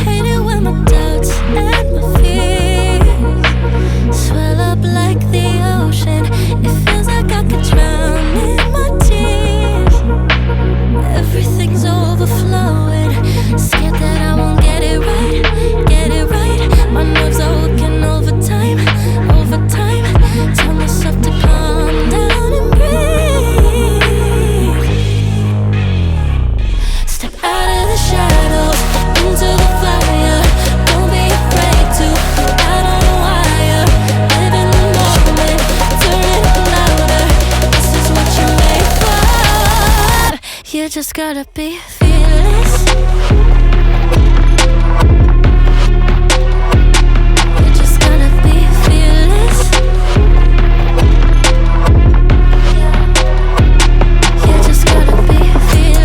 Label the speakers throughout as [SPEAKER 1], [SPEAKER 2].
[SPEAKER 1] Hate it when my doubts and my fears swell up like the ocean. It feels like I could drown in my tears. Everything's overflowing. Scared that I won't get it right, get it right. My nerves are working overtime, overtime. Tell myself to calm down and breathe. Step out of the shadows into the fire. Don't be afraid to go out on a wire. Live in the moment, turn it up louder. This is what you're made for. You just gotta be fearless. You just gotta be fearless. You just gotta be fearless.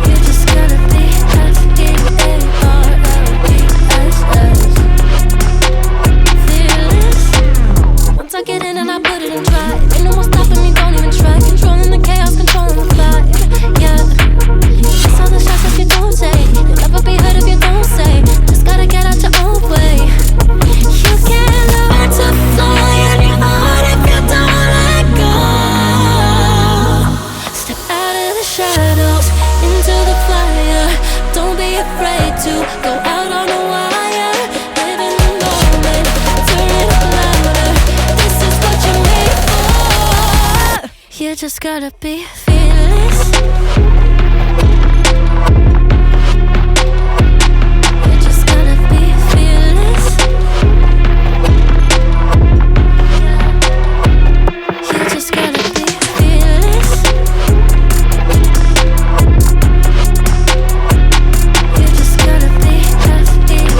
[SPEAKER 1] You just gotta be fearless. Once I get in and I put it in drive, ain't no more stopping me, don't even try. Controlling the chaos, controlling the vibe. Yeah, that's all the shots that you don't take. You'll never be heard if you don't say. Just gotta get out your own way. You can't learn to fly in your heart if you don't let go. Step out of the shadows into the fire. Don't be afraid to go out on a wire. Live in the moment, turn it up louder. This is what you're made for. You just gotta be fearless. You just gotta be fearless. You just gotta be fearless. You just gotta be fearless.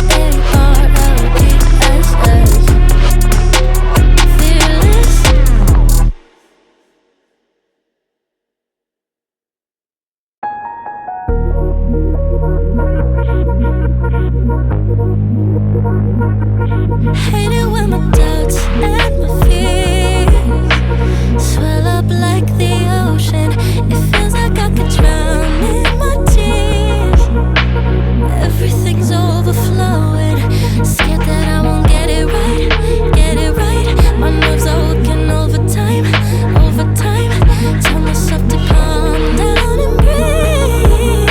[SPEAKER 1] Hate it when my doubts and my fears swell up like the ocean. It feels like I could drown in my tears. Everything's overflowing. Scared that I won't get it right, get it right. My nerves are working overtime, overtime. Tell myself to calm down and breathe.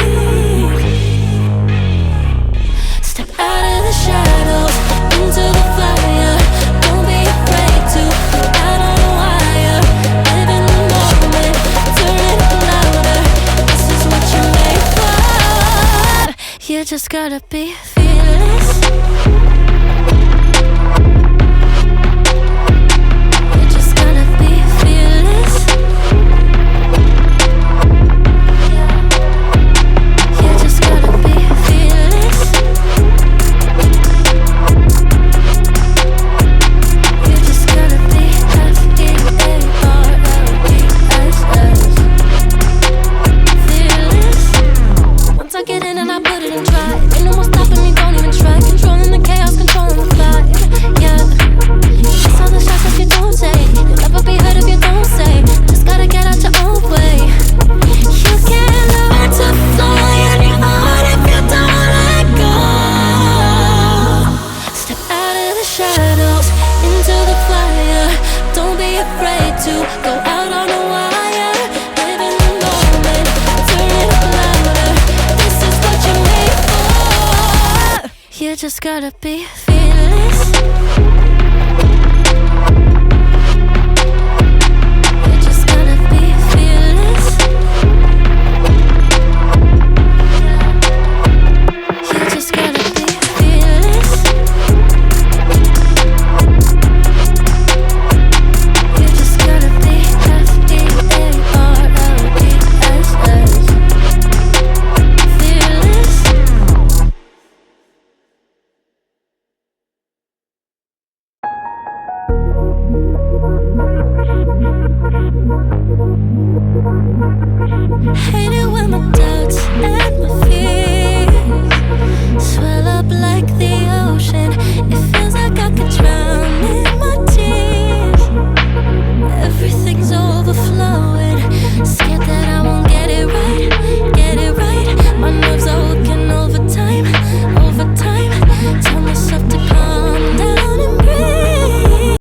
[SPEAKER 1] Step out of the shadows into the fire. Don't be afraid to go out on a wire. Live in the moment, turn it up louder. This is what you're made for. You just gotta be fearless. You just gotta be fearless. You just gotta be fearless. You just gotta be fearless. Once I get in and I put it in drive, ain't no more stopping me, don't even try. Controlling the chaos, controlling the vibe. Yeah, that's all the shots that you don't take. You'll never be heard if you don't say. Just gotta get out your own way. You can't learn to fly in your heart if you don't let go. Step out of the shadows into the fire. Don't be afraid to go out on a wire. Live in the moment, turn it up louder. This is what you're made for. You just gotta be fearless. You just gotta be fearless. You just gotta be fearless. You just gotta be fearless. Hate it when my doubts and my fears swell up like the ocean. It feels like I could drown